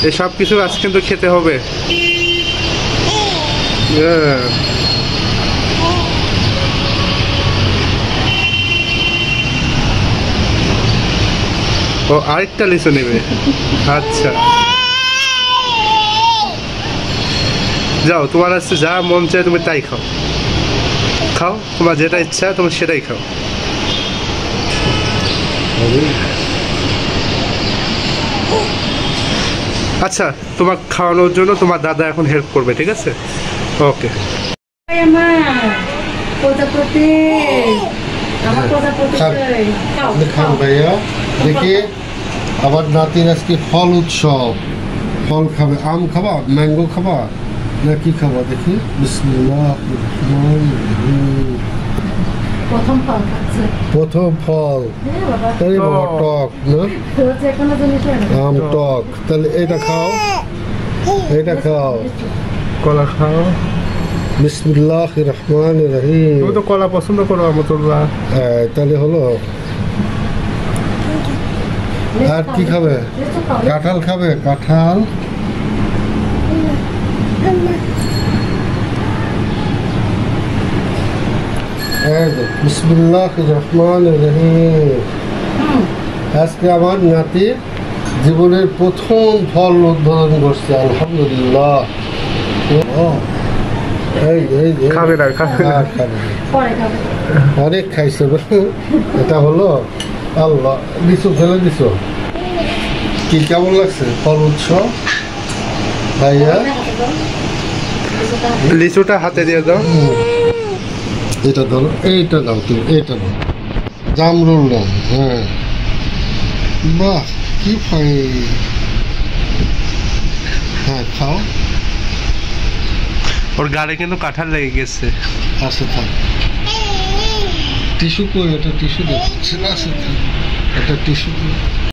এই সব কিছু আজ কিন্তু খেতে হবে। ও আরেকটা লিচু নেবে, আচ্ছা যাও, তোমার আছে যা মন চায় তুমি তাই খাও, খাও তোমার যেটা ইচ্ছা তুমি সেটাই খাও। আচ্ছা তোমার খাওয়ানোর জন্য তোমার দাদা এখন হেল্প করবে, ঠিক আছে? ওকে। খান ভাইয়া, দেখি আবার নাতির আজকে ফল উৎসব, ফল খাবে। আম খাবা, ম্যাঙ্গো খাবা না কি খাবা দেখি? বিসমিল্লাহ। প্রথম ফল, তাই বাবা টক না, আম টক। তাহলে এটা খাও, এটা খাও, কলা খাও। বিসমিল্লাহির রহমানির রহিম। তুমি তো কলা পছন্দ করো আমতুল্লাহ। হ্যাঁ তাহলে হলো। আর কি খাবে? কাঁঠাল খাবে, কাঁঠাল। বিসমিল্লাহির রহমানির রহিম। আজকে আমার নাতির জীবনের প্রথম ফল উদ্বোধন করছে, আলহামদুলিল্লাহ। খাবে না, খাবে না, অনেক খাইছে। এটা হলো আল্লাহ, লিচু ফেলে দিছ। কি কেমন লাগছে ফল উৎসব ভাইয়া? লিচুটা হাতে দিয়ে দাও। এটা ধরো, এইটা দাও তুমি, এইটা দাও। জামরুল দাও। হ্যাঁ বাহ কি ফাইন। হ্যাঁ খাও। ওর গালে কিন্তু কাঁঠাল লেগে গেছে। আসে থাক, টিস্যু কই? এটা টিস্যু দেখছি না, আসে থাক, একটা টিস্যু।